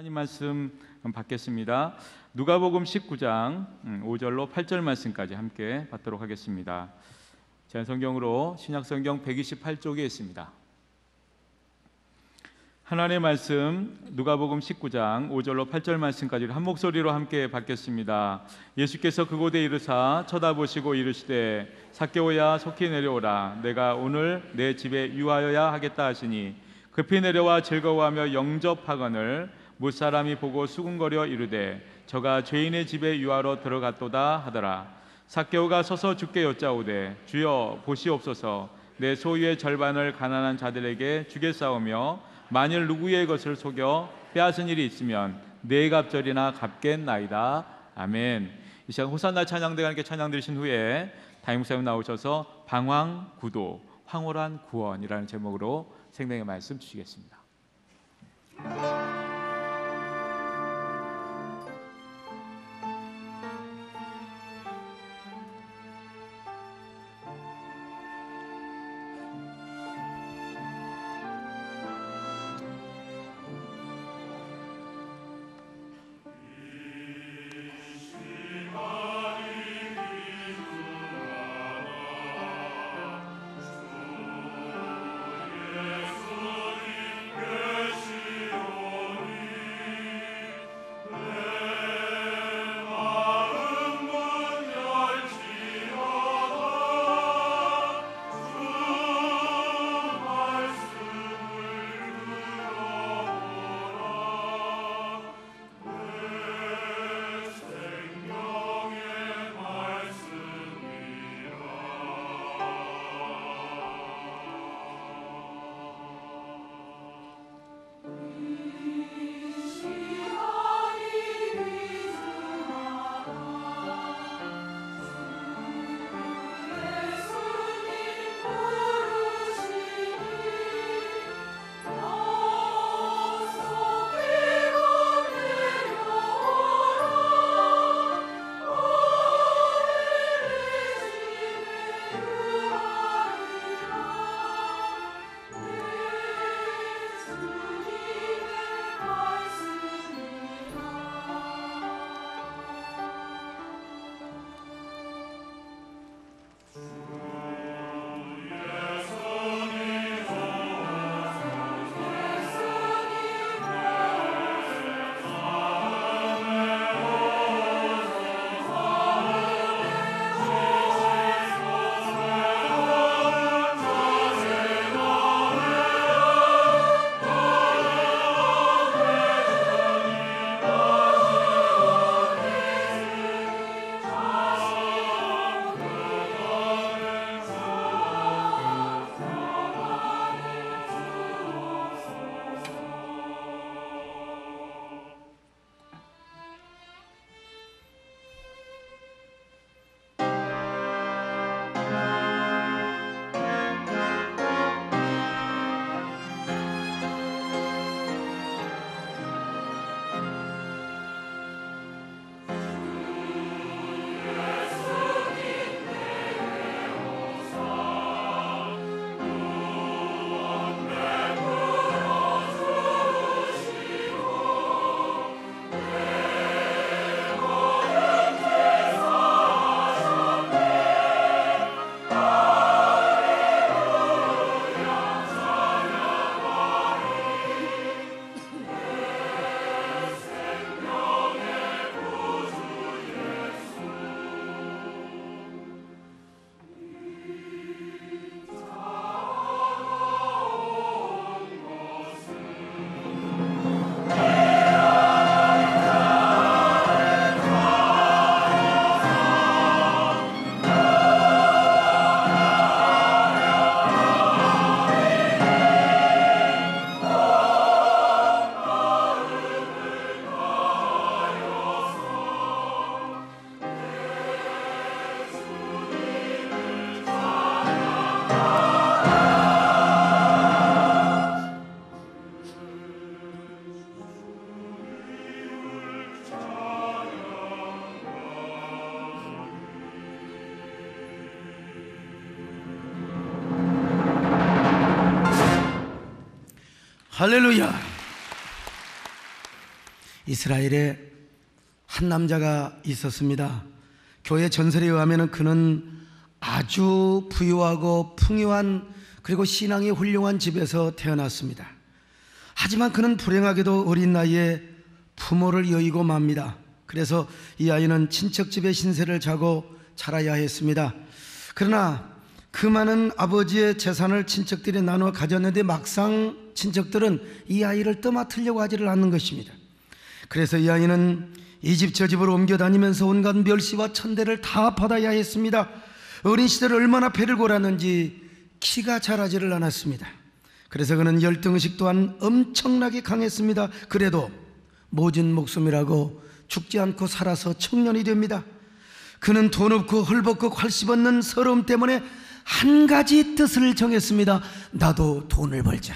하나님 말씀 받겠습니다. 누가복음 19장 5절로 8절 말씀까지 함께 받도록 하겠습니다. 제한 성경으로 신약성경 128쪽에 있습니다. 하나님의 말씀 누가복음 19장 5절로 8절 말씀까지를 한 목소리로 함께 받겠습니다. 예수께서 그곳에 이르사 쳐다보시고 이르시되 삭개오야 속히 내려오라. 내가 오늘 내 집에 유하여야 하겠다 하시니 급히 내려와 즐거워하며 영접하거늘 무사람이 보고 수군거려 이르되 저가 죄인의 집에 유하러 들어갔도다 하더라. 삭개오가 서서 주께 여짜오되 주여 보시옵소서. 내 소유의 절반을 가난한 자들에게 주겠사오며 만일 누구의 것을 속여 빼앗은 일이 있으면 네 갑절이나 갚겠나이다. 아멘. 이 시간 호산나 찬양대가 함께 찬양 드리신 후에 담임목사님 나오셔서 방황 구도 황홀한 구원이라는 제목으로 생명의 말씀 주시겠습니다. 할렐루야. 이스라엘에 한 남자가 있었습니다. 교회 전설에 의하면 그는 아주 부유하고 풍요한 그리고 신앙이 훌륭한 집에서 태어났습니다. 하지만 그는 불행하게도 어린 나이에 부모를 여의고 맙니다. 그래서 이 아이는 친척집에 신세를 자고 자라야 했습니다. 그러나 그 많은 아버지의 재산을 친척들이 나눠 가졌는데 막상 친척들은 이 아이를 떠맡으려고 하지를 않는 것입니다. 그래서 이 아이는 이 집 저 집으로 옮겨 다니면서 온갖 멸시와 천대를 다 받아야 했습니다. 어린 시절 얼마나 배를 골았는지 키가 자라지를 않았습니다. 그래서 그는 열등의식 또한 엄청나게 강했습니다. 그래도 모진 목숨이라고 죽지 않고 살아서 청년이 됩니다. 그는 돈 없고 헐벗고 활 씹었는 서러움 때문에 한 가지 뜻을 정했습니다. 나도 돈을 벌자.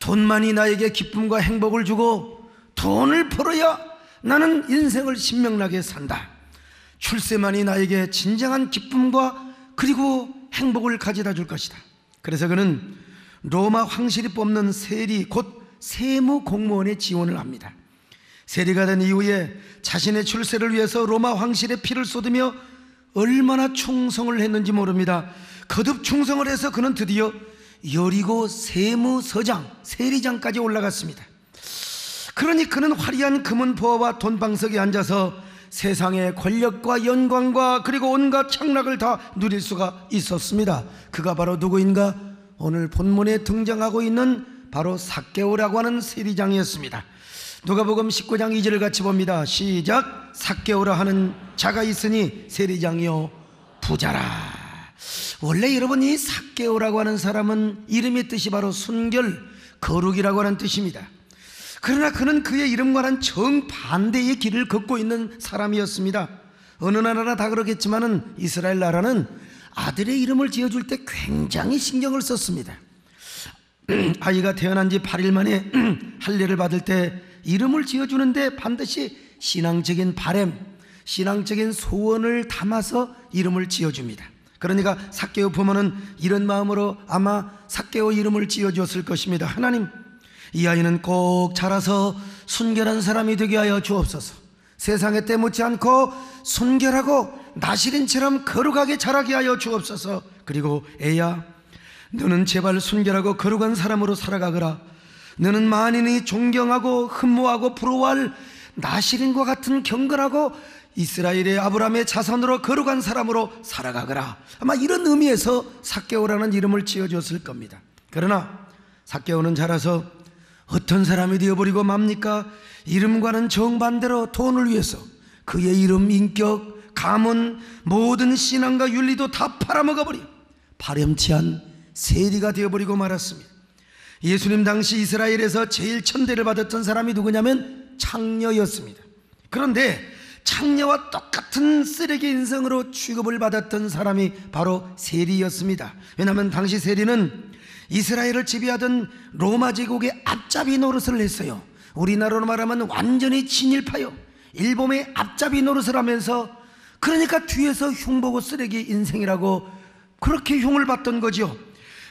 돈만이 나에게 기쁨과 행복을 주고 돈을 벌어야 나는 인생을 신명나게 산다. 출세만이 나에게 진정한 기쁨과 그리고 행복을 가져다 줄 것이다. 그래서 그는 로마 황실이 뽑는 세리 곧 세무 공무원에 지원을 합니다. 세리가 된 이후에 자신의 출세를 위해서 로마 황실에 피를 쏟으며 얼마나 충성을 했는지 모릅니다. 거듭 충성을 해서 그는 드디어 여리고 세무서장, 세리장까지 올라갔습니다. 그러니 그는 화려한 금은 보화와 돈방석에 앉아서 세상의 권력과 영광과 그리고 온갖 향락을 다 누릴 수가 있었습니다. 그가 바로 누구인가? 오늘 본문에 등장하고 있는 바로 삭개오라고 하는 세리장이었습니다. 누가복음 19장 2절을 같이 봅니다. 시작. 삭개오라 하는 자가 있으니 세리장이요 부자라. 원래 여러분, 이 삭개오라고 하는 사람은 이름의 뜻이 바로 순결, 거룩이라고 하는 뜻입니다. 그러나 그는 그의 이름과는 정반대의 길을 걷고 있는 사람이었습니다. 어느 나라나 다 그렇겠지만은 이스라엘 나라는 아들의 이름을 지어줄 때 굉장히 신경을 썼습니다. 아이가 태어난 지 8일 만에 할례를 받을 때 이름을 지어주는데 반드시 신앙적인 바램, 신앙적인 소원을 담아서 이름을 지어줍니다. 그러니까 삭개오 부모는 이런 마음으로 아마 삭개오 이름을 지어주었을 것입니다. 하나님, 이 아이는 꼭 자라서 순결한 사람이 되게 하여 주옵소서. 세상에 때묻지 않고 순결하고 나시린처럼 거룩하게 자라게 하여 주옵소서. 그리고 애야, 너는 제발 순결하고 거룩한 사람으로 살아가거라. 너는 만인이 존경하고 흠모하고 부러워할 나시린과 같은 경건하고 이스라엘의 아브라함의 자손으로 거룩한 사람으로 살아가거라. 아마 이런 의미에서 삭개오라는 이름을 지어줬을 겁니다. 그러나 삭개오는 자라서 어떤 사람이 되어버리고 맙니까? 이름과는 정반대로 돈을 위해서 그의 이름, 인격, 가문, 모든 신앙과 윤리도 다 팔아먹어버려 파렴치한 세리가 되어버리고 말았습니다. 예수님 당시 이스라엘에서 제일 천대를 받았던 사람이 누구냐면 창녀였습니다. 그런데 창녀와 똑같은 쓰레기 인성으로 취급을 받았던 사람이 바로 세리였습니다. 왜냐하면 당시 세리는 이스라엘을 지배하던 로마 제국의 앞잡이 노릇을 했어요. 우리나라로 말하면 완전히 친일파요. 일본의 앞잡이 노릇을 하면서, 그러니까 뒤에서 흉보고 쓰레기 인생이라고 그렇게 흉을 받던 거죠.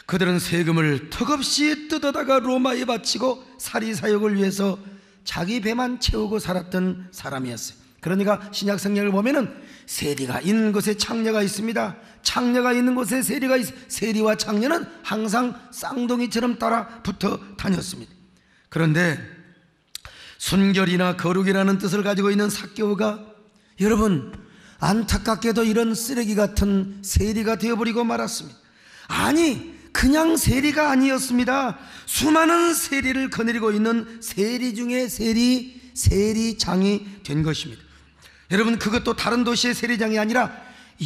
그들은 세금을 턱없이 뜯어다가 로마에 바치고 사리사욕을 위해서 자기 배만 채우고 살았던 사람이었어요. 그러니까 신약 성경을 보면은 세리가 있는 곳에 창녀가 있습니다. 창녀가 있는 곳에 세리가 세리와 창녀는 항상 쌍둥이처럼 따라 붙어 다녔습니다. 그런데 순결이나 거룩이라는 뜻을 가지고 있는 삭개오가 여러분 안타깝게도 이런 쓰레기 같은 세리가 되어버리고 말았습니다. 아니, 그냥 세리가 아니었습니다. 수많은 세리를 거느리고 있는 세리 중에 세리장이 된 것입니다. 여러분, 그것도 다른 도시의 세리장이 아니라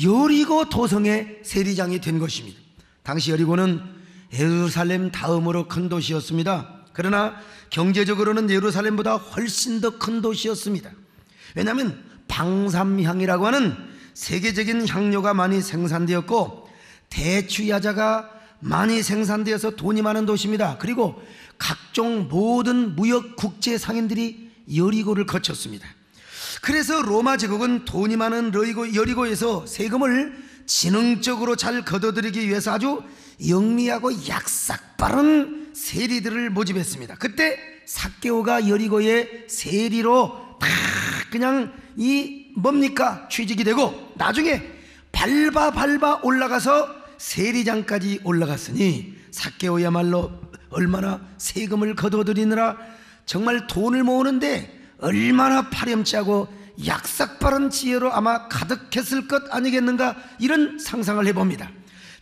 여리고 도성의 세리장이 된 것입니다. 당시 여리고는 예루살렘 다음으로 큰 도시였습니다. 그러나 경제적으로는 예루살렘보다 훨씬 더 큰 도시였습니다. 왜냐하면 방삼향이라고 하는 세계적인 향료가 많이 생산되었고 대추야자가 많이 생산되어서 돈이 많은 도시입니다. 그리고 각종 모든 무역 국제 상인들이 여리고를 거쳤습니다. 그래서 로마 제국은 돈이 많은 여리고에서 세금을 지능적으로 잘 걷어들이기 위해서 아주 영리하고 약삭 빠른 세리들을 모집했습니다. 그때 삭개오가 여리고의 세리로 다 그냥 이 뭡니까 취직이 되고 나중에 밟아 올라가서 세리장까지 올라갔으니 삭개오야말로 얼마나 세금을 거둬들이느라 정말 돈을 모으는데 얼마나 파렴치하고 약삭빠른 지혜로 아마 가득했을 것 아니겠는가, 이런 상상을 해봅니다.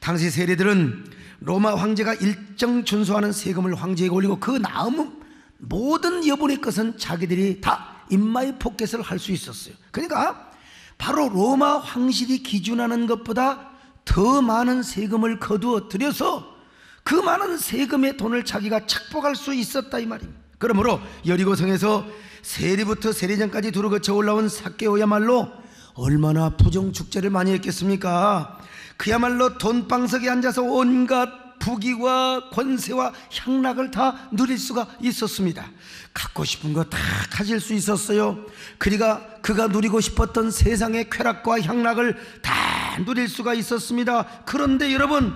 당시 세리들은 로마 황제가 일정 준수하는 세금을 황제에게 올리고 그 다음 모든 여분의 것은 자기들이 다 인마의 포켓을 할 수 있었어요. 그러니까 바로 로마 황실이 기준하는 것보다 더 많은 세금을 거두어 들여서 그 많은 세금의 돈을 자기가 착복할 수 있었다 이 말입니다. 그러므로 여리고성에서 세리부터 세리장까지 두루 거쳐 올라온 삭개오야말로 얼마나 부정축제를 많이 했겠습니까? 그야말로 돈방석에 앉아서 온갖 부귀와 권세와 향락을 다 누릴 수가 있었습니다. 갖고 싶은 거 다 가질 수 있었어요. 그가 누리고 싶었던 세상의 쾌락과 향락을 다 누릴 수가 있었습니다. 그런데 여러분,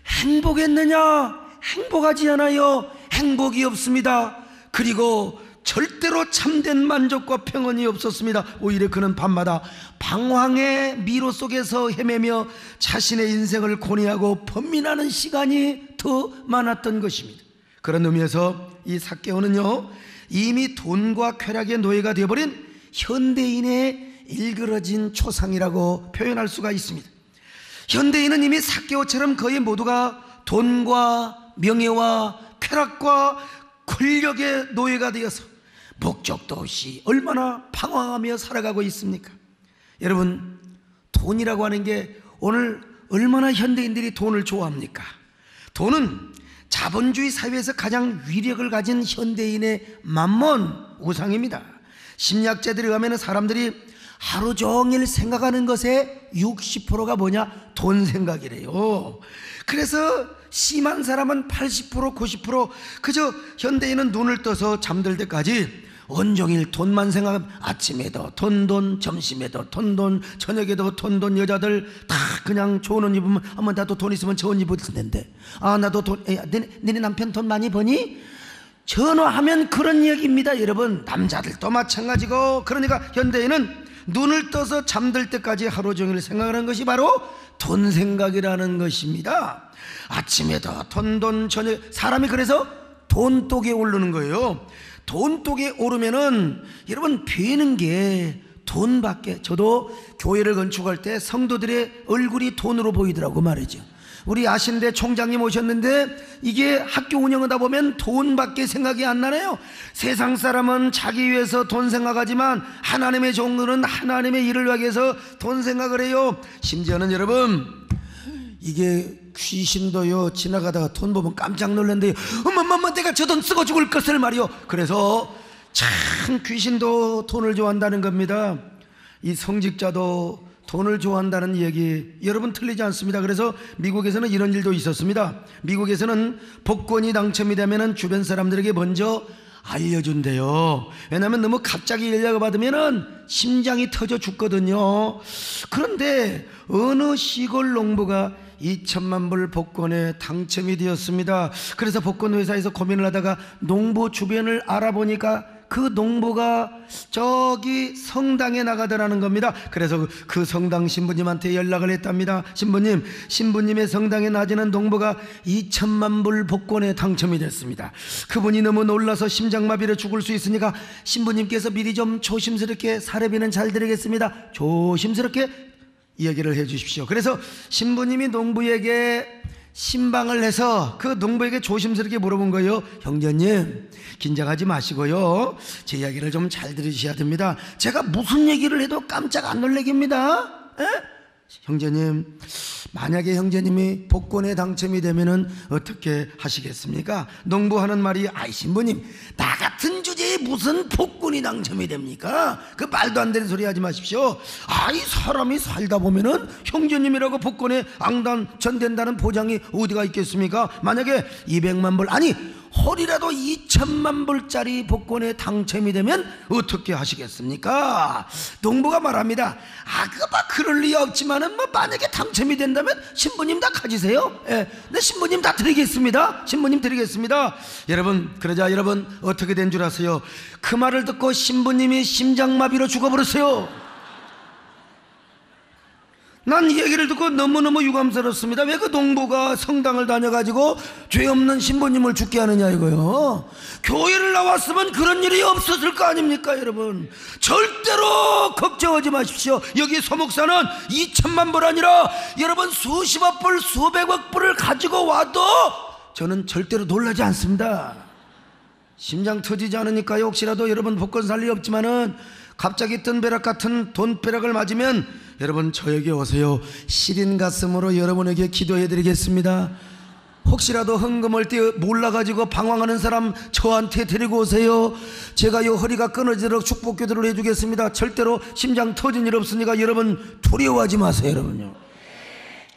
행복했느냐? 행복하지 않아요. 행복이 없습니다. 그리고 절대로 참된 만족과 평온이 없었습니다. 오히려 그는 밤마다 방황의 미로 속에서 헤매며 자신의 인생을 고뇌하고 번민하는 시간이 더 많았던 것입니다. 그런 의미에서 이 삭개오는요, 이미 돈과 쾌락의 노예가 되어버린 현대인의 일그러진 초상이라고 표현할 수가 있습니다. 현대인은 이미 삭개오처럼 거의 모두가 돈과 명예와 쾌락과 권력의 노예가 되어서 목적도 없이 얼마나 방황하며 살아가고 있습니까? 여러분, 돈이라고 하는 게 오늘 얼마나 현대인들이 돈을 좋아합니까? 돈은 자본주의 사회에서 가장 위력을 가진 현대인의 만몬 우상입니다. 심리학자들에 의하면 사람들이 하루 종일 생각하는 것의 60%가 뭐냐? 돈 생각이래요. 그래서 심한 사람은 80%, 90%, 그저 현대인은 눈을 떠서 잠들 때까지 온종일 돈만 생각하면 아침에도 돈, 점심에도 돈, 저녁에도 돈, 여자들 다 그냥 좋은 옷 입으면 어머 나도 돈 있으면 저 옷 입을 텐데, 아 나도 돈, 너네 남편 돈 많이 버니? 전화하면 그런 얘기입니다. 여러분, 남자들도 마찬가지고. 그러니까 현대인은 눈을 떠서 잠들 때까지 하루 종일 생각하는 것이 바로 돈 생각이라는 것입니다. 아침에도 돈, 저녁, 사람이 그래서 돈독에 오르는 거예요. 돈독에 오르면은 여러분 배는 게 돈밖에. 저도 교회를 건축할 때 성도들의 얼굴이 돈으로 보이더라고 말이죠. 우리 아신대 총장님 오셨는데 이게 학교 운영하다 보면 돈밖에 생각이 안 나네요. 세상 사람은 자기 위해서 돈 생각하지만 하나님의 종들은 하나님의 일을 위하기 위해서 돈 생각을 해요. 심지어는 여러분, 이게 귀신도요 지나가다가 돈 보면 깜짝 놀란대요. 어머머머 내가 저 돈 쓰고 죽을 것을 말이요. 그래서 참 귀신도 돈을 좋아한다는 겁니다. 이 성직자도 돈을 좋아한다는 얘기 여러분 틀리지 않습니다. 그래서 미국에서는 이런 일도 있었습니다. 미국에서는 복권이 당첨이 되면 주변 사람들에게 먼저 알려준대요. 왜냐하면 너무 갑자기 연락을 받으면 심장이 터져 죽거든요. 그런데 어느 시골 농부가 2천만 불 복권에 당첨이 되었습니다. 그래서 복권 회사에서 고민을 하다가 농부 주변을 알아보니까 그 농부가 저기 성당에 나가더라는 겁니다. 그래서 그 성당 신부님한테 연락을 했답니다. 신부님의 성당에 나지는 농부가 2천만 불 복권에 당첨이 됐습니다. 그분이 너무 놀라서 심장마비로 죽을 수 있으니까 신부님께서 미리 좀 조심스럽게 사례비는 잘 드리겠습니다. 조심스럽게 이야기를 해 주십시오. 그래서 신부님이 농부에게 신방을 해서 그 농부에게 조심스럽게 물어본 거예요. 형제님, 긴장하지 마시고요, 제 이야기를 좀 잘 들으셔야 됩니다. 제가 무슨 얘기를 해도 깜짝 안 놀래깁니다. 형제님, 만약에 형제님이 복권에 당첨이 되면은 어떻게 하시겠습니까? 농부하는 말이, 아이 신부님, 나 같은 주제에 무슨 복권이 당첨이 됩니까? 그 말도 안 되는 소리 하지 마십시오. 아이 사람이 살다 보면은 형제님이라고 복권에 앙당첨된다는 보장이 어디가 있겠습니까? 만약에 200만 불, 아니 홀이라도 2천만 불짜리 복권에 당첨이 되면 어떻게 하시겠습니까? 농부가 말합니다. 그럴 리 없지만은 만약에 당첨이 된다면 신부님 다 가지세요. 네, 신부님 다 드리겠습니다. 신부님 드리겠습니다. 여러분, 그러자 여러분 어떻게 된 줄 아세요? 그 말을 듣고 신부님이 심장마비로 죽어버렸어요. 난 이 얘기를 듣고 너무너무 유감스럽습니다. 왜 그 농부가 성당을 다녀가지고 죄 없는 신부님을 죽게 하느냐 이거요. 교회를 나왔으면 그런 일이 없었을 거 아닙니까 여러분. 절대로 걱정하지 마십시오. 여기 소목사는 2천만 불 아니라 여러분 수십억 불 수백억 불을 가지고 와도 저는 절대로 놀라지 않습니다. 심장 터지지 않으니까요. 혹시라도 여러분 복권 살 리 없지만은 갑자기 뜬 벼락 같은 돈벼락을 맞으면 여러분 저에게 오세요. 시린 가슴으로 여러분에게 기도해 드리겠습니다. 혹시라도 헌금할 때 몰라가지고 방황하는 사람 저한테 데리고 오세요. 제가 요 허리가 끊어지도록 축복 기도를 해주겠습니다. 절대로 심장 터진 일 없으니까 여러분 두려워하지 마세요. 여러분요.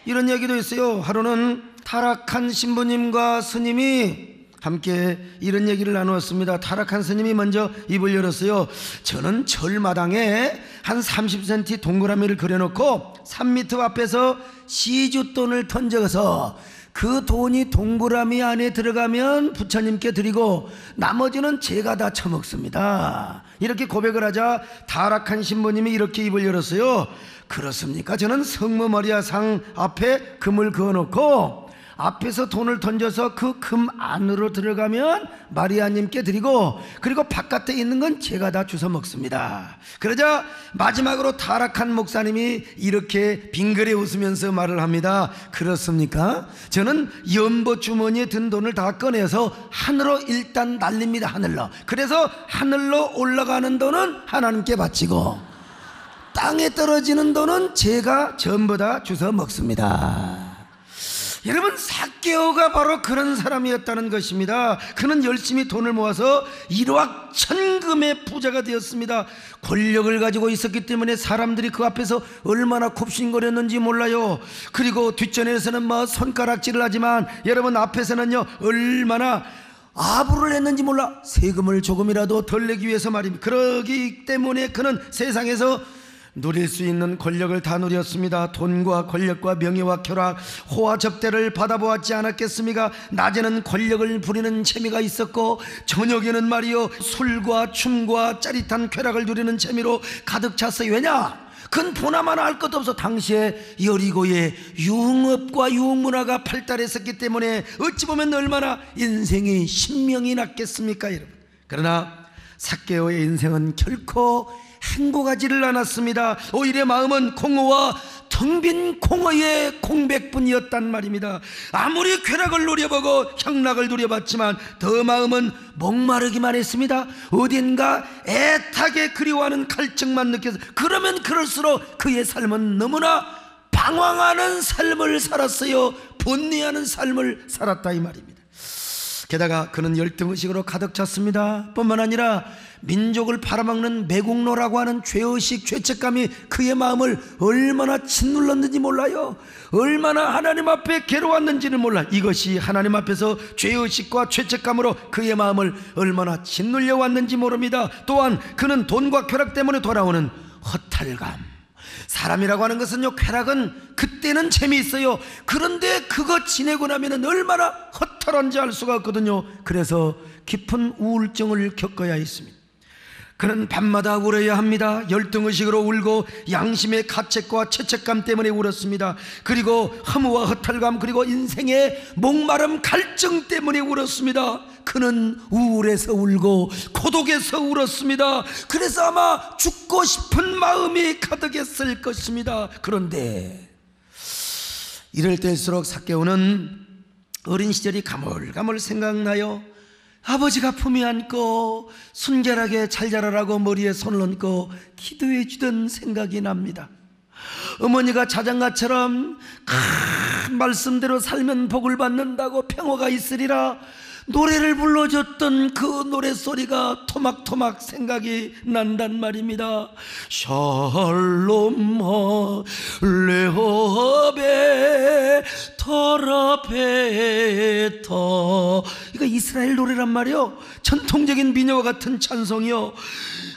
이런 얘기도 있어요. 하루는 타락한 신부님과 스님이 함께 이런 얘기를 나누었습니다. 타락한 스님이 먼저 입을 열었어요. 저는 절마당에 한 30cm 동그라미를 그려놓고 3m 앞에서 시주돈을 던져서 그 돈이 동그라미 안에 들어가면 부처님께 드리고 나머지는 제가 다 처먹습니다. 이렇게 고백을 하자 타락한 신부님이 이렇게 입을 열었어요. 그렇습니까? 저는 성모 마리아상 앞에 금을 그어놓고 앞에서 돈을 던져서 그 금 안으로 들어가면 마리아님께 드리고 그리고 바깥에 있는 건 제가 다 주워 먹습니다. 그러자 마지막으로 타락한 목사님이 이렇게 빙그레 웃으면서 말을 합니다. 그렇습니까? 저는 연보 주머니에 든 돈을 다 꺼내서 하늘로 일단 날립니다. 하늘로. 그래서 하늘로 올라가는 돈은 하나님께 바치고 땅에 떨어지는 돈은 제가 전부 다 주워 먹습니다. 여러분, 삭개오가 바로 그런 사람이었다는 것입니다. 그는 열심히 돈을 모아서 일확천금의 부자가 되었습니다. 권력을 가지고 있었기 때문에 사람들이 그 앞에서 얼마나 굽신거렸는지 몰라요. 그리고 뒷전에서는 손가락질을 하지만 여러분 앞에서는요 얼마나 아부를 했는지 몰라. 세금을 조금이라도 덜 내기 위해서 말입니다. 그러기 때문에 그는 세상에서 누릴 수 있는 권력을 다 누렸습니다. 돈과 권력과 명예와 쾌락, 호화 접대를 받아보았지 않았겠습니까? 낮에는 권력을 부리는 재미가 있었고 저녁에는 말이요 술과 춤과 짜릿한 쾌락을 누리는 재미로 가득 찼어요. 왜냐? 그건 보나마나 알 것도 없어. 당시에 여리고에 유흥업과 유흥문화가 발달했었기 때문에 어찌 보면 얼마나 인생이 신명이 났겠습니까 여러분. 그러나 삭개오의 인생은 결코 행복하지를 않았습니다. 오히려 마음은 공허와 텅 빈 공허의 공백뿐이었단 말입니다. 아무리 쾌락을 누려보고 향락을 누려봤지만 더 마음은 목마르기만 했습니다. 어딘가 애타게 그리워하는 갈증만 느껴서 그러면 그럴수록 그의 삶은 너무나 방황하는 삶을 살았어요. 번뇌하는 삶을 살았다 이 말입니다. 게다가 그는 열등의식으로 가득 찼습니다. 뿐만 아니라 민족을 팔아먹는 매국노라고 하는 죄의식, 죄책감이 그의 마음을 얼마나 짓눌렀는지 몰라요. 얼마나 하나님 앞에 괴로웠는지는 몰라. 이것이 하나님 앞에서 죄의식과 죄책감으로 그의 마음을 얼마나 짓눌려 왔는지 모릅니다. 또한 그는 돈과 쾌락 때문에 돌아오는 허탈감. 사람이라고 하는 것은요, 쾌락은 그때는 재미있어요. 그런데 그거 지내고 나면 얼마나 허탈한지 알 수가 없거든요. 그래서 깊은 우울증을 겪어야 했습니다. 그는 밤마다 울어야 합니다. 열등의식으로 울고 양심의 가책과 죄책감 때문에 울었습니다. 그리고 허무와 허탈감, 그리고 인생의 목마름, 갈증 때문에 울었습니다. 그는 우울해서 울고 고독해서 울었습니다. 그래서 아마 죽고 싶은 마음이 가득했을 것입니다. 그런데 이럴 때일수록 삭개오는 어린 시절이 가물가물 생각나요. 아버지가 품에 안고 순결하게 잘 자라라고 머리에 손을 얹고 기도해 주던 생각이 납니다. 어머니가 자장가처럼 말씀대로 살면 복을 받는다고 평화가 있으리라, 노래를 불러줬던 그 노랫소리가 토막토막 생각이 난단 말입니다. 샬롬 레호베 터라베터, 이거 이스라엘 노래란 말이요. 전통적인 민요와 같은 찬송이요.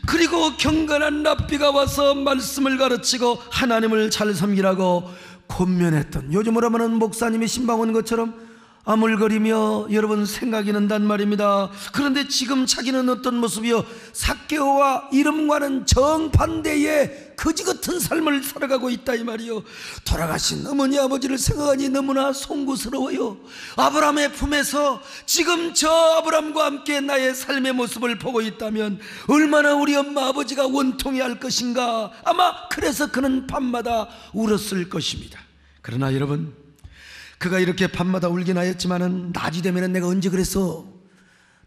그리고 경건한 랍비가 와서 말씀을 가르치고 하나님을 잘 섬기라고 권면했던, 요즘으로 하면 목사님이 신방 온 것처럼 아물거리며 여러분 생각이 난단 말입니다. 그런데 지금 자기는 어떤 모습이요? 삭개오와 이름과는 정반대의 거지 같은 삶을 살아가고 있다 이 말이요. 돌아가신 어머니 아버지를 생각하니 너무나 송구스러워요. 아브라함의 품에서 지금 저 아브라함과 함께 나의 삶의 모습을 보고 있다면 얼마나 우리 엄마 아버지가 원통해 할 것인가. 아마 그래서 그는 밤마다 울었을 것입니다. 그러나 여러분, 그가 이렇게 밤마다 울긴 하였지만은 낮이 되면은 내가 언제 그랬어?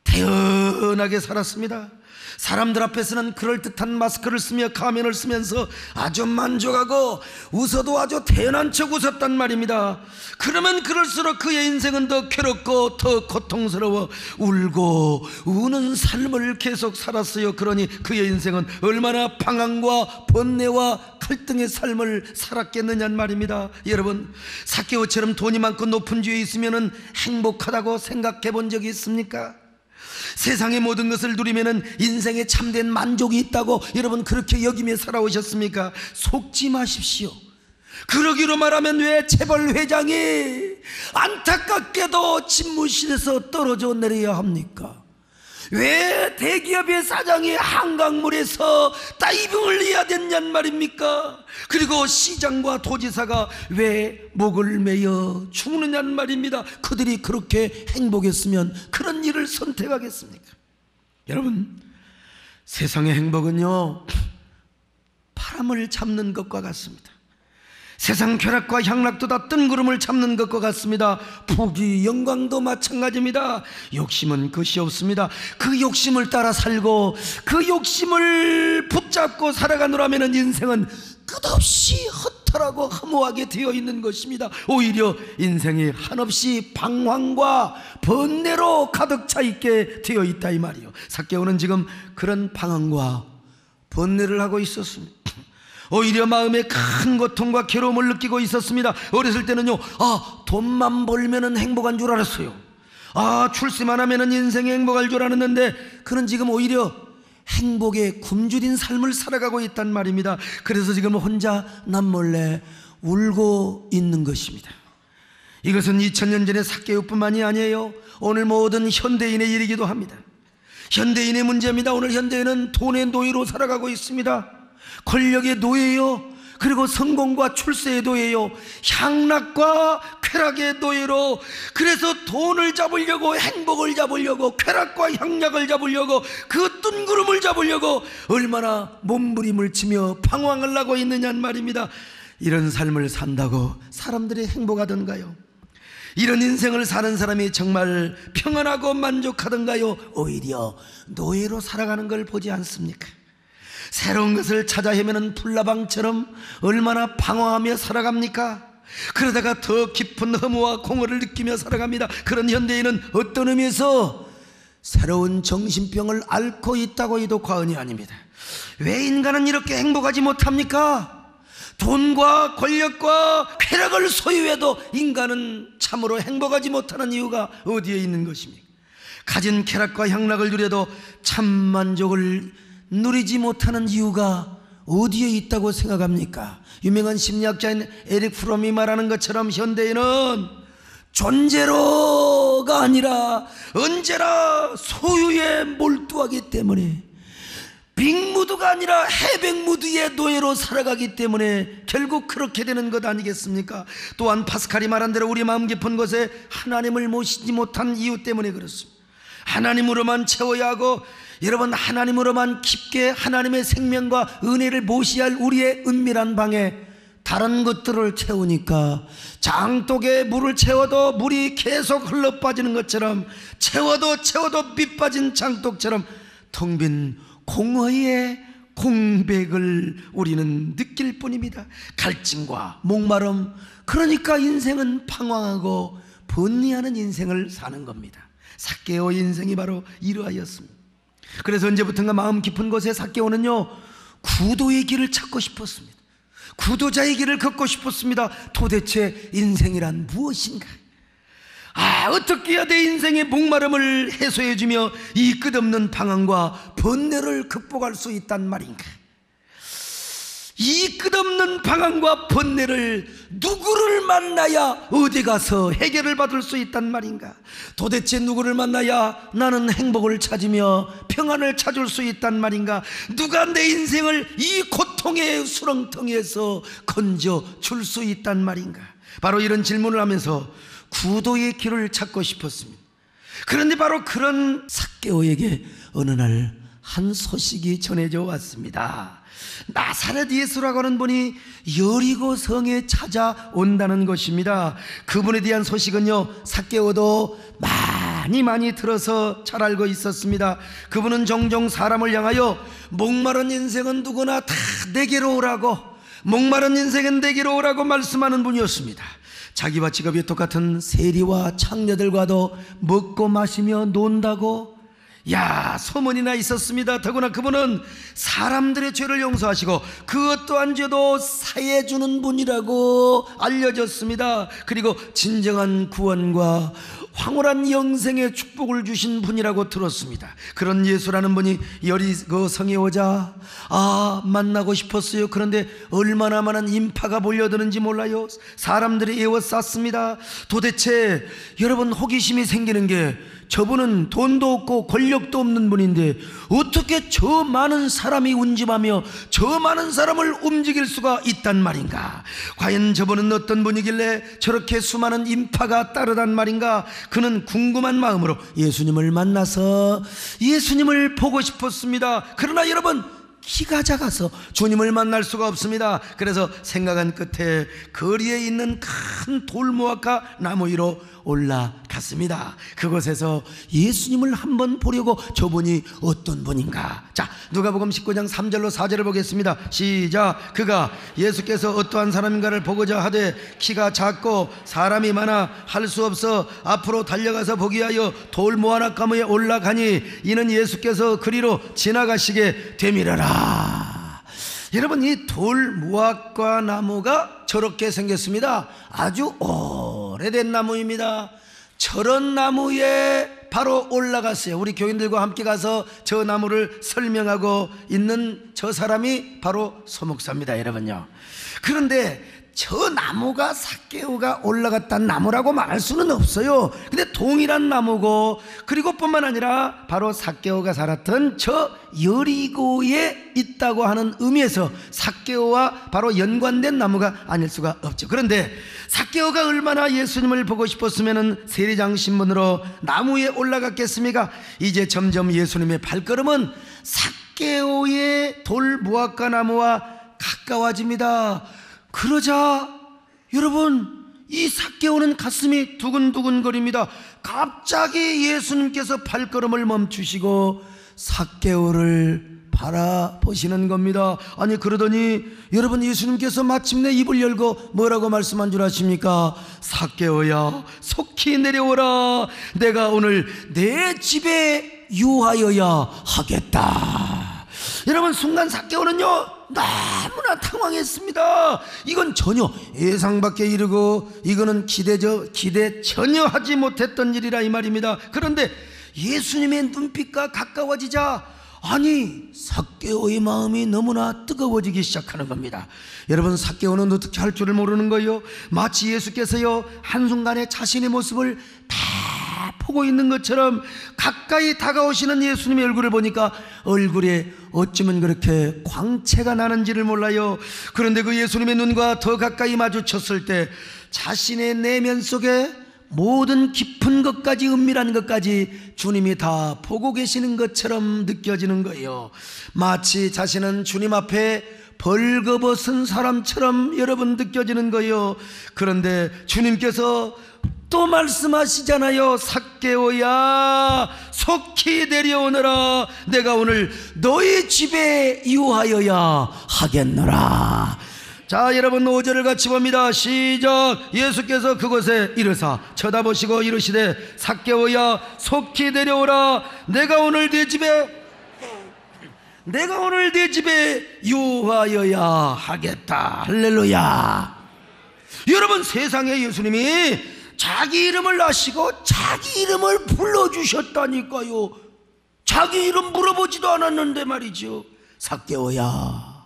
태연하게 살았습니다. 사람들 앞에서는 그럴듯한 마스크를 쓰며 가면을 쓰면서 아주 만족하고 웃어도 아주 태연한 척 웃었단 말입니다. 그러면 그럴수록 그의 인생은 더 괴롭고 더 고통스러워 울고 우는 삶을 계속 살았어요. 그러니 그의 인생은 얼마나 방황과 번뇌와 갈등의 삶을 살았겠느냐 말입니다. 여러분, 삭개오처럼 돈이 많고 높은 지에 있으면 행복하다고 생각해 본 적이 있습니까? 세상의 모든 것을 누리면은 인생에 참된 만족이 있다고 여러분 그렇게 여기며 살아오셨습니까? 속지 마십시오. 그러기로 말하면 왜 재벌 회장이 안타깝게도 집무실에서 떨어져 내려야 합니까? 왜 대기업의 사장이 한강물에서 다이빙을 해야 됐냔 말입니까? 그리고 시장과 도지사가 왜 목을 매여 죽느냔 말입니다. 그들이 그렇게 행복했으면 그런 일을 선택하겠습니까? 여러분, 세상의 행복은요, 바람을 잡는 것과 같습니다. 세상 쾌락과 향락도 다 뜬구름을 잡는 것과 같습니다. 부귀 영광도 마찬가지입니다. 욕심은 것이 없습니다. 그 욕심을 따라 살고 그 욕심을 붙잡고 살아가노라면 인생은 끝없이 허탈하고 허무하게 되어 있는 것입니다. 오히려 인생이 한없이 방황과 번뇌로 가득 차 있게 되어 있다 이 말이요. 삭개오는 지금 그런 방황과 번뇌를 하고 있었습니다. 오히려 마음에 큰 고통과 괴로움을 느끼고 있었습니다. 어렸을 때는요, 돈만 벌면은 행복한 줄 알았어요. 출세만 하면은 인생이 행복할 줄 알았는데 그는 지금 오히려 행복에 굶주린 삶을 살아가고 있단 말입니다. 그래서 지금 혼자 남몰래 울고 있는 것입니다. 이것은 2000년 전의 삭개오뿐만이 아니에요. 오늘 모든 현대인의 일이기도 합니다. 현대인의 문제입니다. 오늘 현대인은 돈의 노예로 살아가고 있습니다. 권력의 노예요. 그리고 성공과 출세의 노예요. 향락과 쾌락의 노예로. 그래서 돈을 잡으려고, 행복을 잡으려고, 쾌락과 향락을 잡으려고, 그 뜬구름을 잡으려고 얼마나 몸부림을 치며 방황을 하고 있느냐는 말입니다. 이런 삶을 산다고 사람들이 행복하던가요? 이런 인생을 사는 사람이 정말 평안하고 만족하던가요? 오히려 노예로 살아가는 걸 보지 않습니까? 새로운 것을 찾아 헤매는 풀라방처럼 얼마나 방황하며 살아갑니까? 그러다가 더 깊은 허무와 공허를 느끼며 살아갑니다. 그런 현대인은 어떤 의미에서 새로운 정신병을 앓고 있다고 해도 과언이 아닙니다. 왜 인간은 이렇게 행복하지 못합니까? 돈과 권력과 쾌락을 소유해도 인간은 참으로 행복하지 못하는 이유가 어디에 있는 것입니까? 가진 쾌락과 향락을 누려도 참 만족을 누리지 못하는 이유가 어디에 있다고 생각합니까? 유명한 심리학자인 에릭 프롬이 말하는 것처럼 현대인은 존재로가 아니라 언제나 소유에 몰두하기 때문에, 빅무드가 아니라 해백무드의 노예로 살아가기 때문에 결국 그렇게 되는 것 아니겠습니까? 또한 파스칼이 말한 대로 우리 마음 깊은 곳에 하나님을 모시지 못한 이유 때문에 그렇습니다. 하나님으로만 채워야 하고, 여러분, 하나님으로만 깊게 하나님의 생명과 은혜를 모시야 할 우리의 은밀한 방에 다른 것들을 채우니까 장독에 물을 채워도 물이 계속 흘러 빠지는 것처럼, 채워도 밑 빠진 장독처럼 텅 빈 공허의 공백을 우리는 느낄 뿐입니다. 갈증과 목마름, 그러니까 인생은 방황하고 번뇌하는 인생을 사는 겁니다. 삭개오의 인생이 바로 이러하였습니다. 그래서 언제부턴가 마음 깊은 곳에 삭개오는요, 구도의 길을 찾고 싶었습니다. 구도자의 길을 걷고 싶었습니다. 도대체 인생이란 무엇인가? 어떻게 해야 내 인생의 목마름을 해소해주며 이 끝없는 방황과 번뇌를 극복할 수 있단 말인가? 이 끝없는 방황과 번뇌를 누구를 만나야 어디 가서 해결을 받을 수 있단 말인가? 도대체 누구를 만나야 나는 행복을 찾으며 평안을 찾을 수 있단 말인가? 누가 내 인생을 이 고통의 수렁텅이에서 건져 줄 수 있단 말인가? 바로 이런 질문을 하면서 구도의 길을 찾고 싶었습니다. 그런데 바로 그런 삭개오에게 어느 날 한 소식이 전해져 왔습니다. 나사렛 예수라고 하는 분이 여리고 성에 찾아온다는 것입니다. 그분에 대한 소식은요, 삭개오도 많이 들어서 잘 알고 있었습니다. 그분은 종종 사람을 향하여 목마른 인생은 누구나 다 내게로 오라고, 목마른 인생은 내게로 오라고 말씀하는 분이었습니다. 자기와 직업이 똑같은 세리와 창녀들과도 먹고 마시며 논다고 소문이나 있었습니다. 더구나 그분은 사람들의 죄를 용서하시고 그 어떠한 죄도 사해주는 분이라고 알려졌습니다. 그리고 진정한 구원과 황홀한 영생의 축복을 주신 분이라고 들었습니다. 그런 예수라는 분이 여리고 성에 오자 만나고 싶었어요. 그런데 얼마나 많은 인파가 몰려드는지 몰라요. 사람들이 에워쌌습니다. 도대체 여러분, 호기심이 생기는 게 저분은 돈도 없고 권력도 없는 분인데 어떻게 저 많은 사람이 운집하며 저 많은 사람을 움직일 수가 있단 말인가? 과연 저분은 어떤 분이길래 저렇게 수많은 인파가 따르단 말인가? 그는 궁금한 마음으로 예수님을 만나서 예수님을 보고 싶었습니다. 그러나 여러분, 키가 작아서 주님을 만날 수가 없습니다. 그래서 생각한 끝에 거리에 있는 큰 돌무화과 나무 위로 올라갔습니다. 그곳에서 예수님을 한번 보려고 저분이 어떤 분인가? 자, 누가복음 19장 3절로 4절을 보겠습니다. 시작. 그가 예수께서 어떠한 사람인가를 보고자 하되 키가 작고 사람이 많아 할 수 없어 앞으로 달려가서 보기 위하여 돌무화과나무에 올라가니 이는 예수께서 그리로 지나가시게 되밀어라. 여러분, 이 돌무화과 나무가 저렇게 생겼습니다. 아주 오래된 나무입니다. 저런 나무에 바로 올라갔어요. 우리 교인들과 함께 가서 저 나무를 설명하고 있는 저 사람이 바로 소목사입니다, 여러분요. 그런데 저 나무가 삭개오가 올라갔다는 나무라고 말할 수는 없어요. 근데 동일한 나무고, 그리고 뿐만 아니라 바로 삭개오가 살았던 저 여리고에 있다고 하는 의미에서 삭개오와 바로 연관된 나무가 아닐 수가 없죠. 그런데 삭개오가 얼마나 예수님을 보고 싶었으면 세리장 신분으로 나무에 올라갔겠습니까? 이제 점점 예수님의 발걸음은 삭개오의 돌무화과 나무와 가까워집니다. 그러자 여러분, 이 삭개오는 가슴이 두근두근거립니다. 갑자기 예수님께서 발걸음을 멈추시고 삭개오를 바라보시는 겁니다. 아니, 그러더니 여러분, 예수님께서 마침내 입을 열고 뭐라고 말씀한 줄 아십니까? 삭개오야, 속히 내려오라. 내가 오늘 내 집에 유하여야 하겠다. 여러분, 순간 삭개오는요 너무나 당황했습니다. 이건 전혀 예상 밖에 이르고 이거는 기대 전혀 하지 못했던 일이라 이 말입니다. 그런데 예수님의 눈빛과 가까워지자 삭개오의 마음이 너무나 뜨거워지기 시작하는 겁니다. 여러분, 삭개오는 어떻게 할 줄을 모르는 거예요. 마치 예수께서요 한순간에 자신의 모습을 다 보고 있는 것처럼 가까이 다가오시는 예수님의 얼굴을 보니까 얼굴에 어쩌면 그렇게 광채가 나는지를 몰라요. 그런데 그 예수님의 눈과 더 가까이 마주쳤을 때 자신의 내면 속에 모든 깊은 것까지, 은밀한 것까지 주님이 다 보고 계시는 것처럼 느껴지는 거예요. 마치 자신은 주님 앞에 벌거벗은 사람처럼 여러분 느껴지는 거예요. 그런데 주님께서 또 말씀하시잖아요. 삭개오야, 속히 내려오너라. 내가 오늘 너희 집에 유하여야 하겠노라. 자, 여러분 5절을 같이 봅니다. 시작. 예수께서 그곳에 이르사 쳐다보시고 이르시되 삭개오야 속히 내려오라. 내가 오늘 네 집에 유하여야 하겠다. 할렐루야. 여러분, 세상에 예수님이 자기 이름을 아시고 자기 이름을 불러주셨다니까요. 자기 이름 물어보지도 않았는데 말이죠. 삭개오야,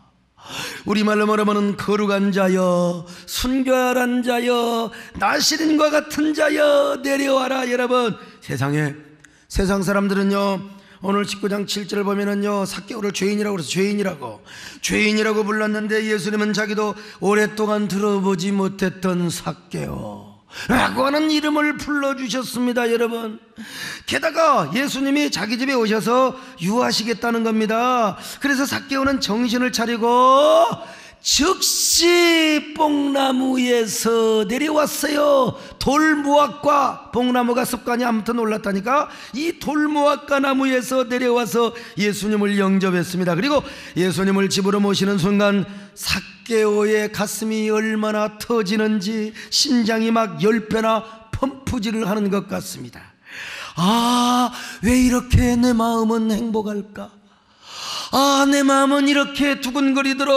우리말로 말하면 거룩한 자여, 순결한 자여, 나시린과 같은 자여, 내려와라. 여러분, 세상 사람들은요, 오늘 19장 7절을 보면은요, 삭개오를 죄인이라고 그래서 죄인이라고 불렀는데 예수님은 자기도 오랫동안 들어보지 못했던 삭개오 라고 하는 이름을 불러주셨습니다. 여러분, 게다가 예수님이 자기 집에 오셔서 유하시겠다는 겁니다. 그래서 삭개오는 정신을 차리고 즉시 뽕나무에서 내려왔어요. 돌무화과, 뽕나무가 습관이 아무튼 올랐다니까 이 돌무화과 나무에서 내려와서 예수님을 영접했습니다. 그리고 예수님을 집으로 모시는 순간 삭개오의 가슴이 얼마나 터지는지 심장이 막 10배나 펌프질을 하는 것 같습니다. 아, 왜 이렇게 내 마음은 행복할까? 아, 내 마음은 이렇게 두근거리더라.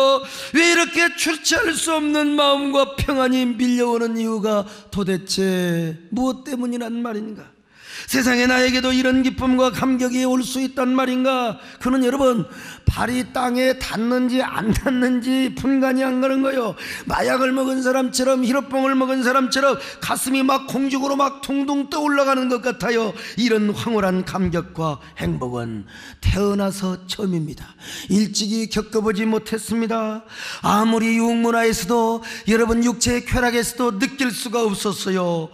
왜 이렇게 주체할 수 없는 마음과 평안이 밀려오는 이유가 도대체 무엇 때문이란 말인가? 세상에 나에게도 이런 기쁨과 감격이 올 수 있단 말인가? 그는 여러분, 발이 땅에 닿는지 안 닿는지 분간이 안 가는 거예요. 마약을 먹은 사람처럼, 히로뽕을 먹은 사람처럼 가슴이 막 공중으로 막 둥둥 떠올라가는 것 같아요. 이런 황홀한 감격과 행복은 태어나서 처음입니다. 일찍이 겪어보지 못했습니다. 아무리 유흥문화에서도, 여러분 육체의 쾌락에서도 느낄 수가 없었어요.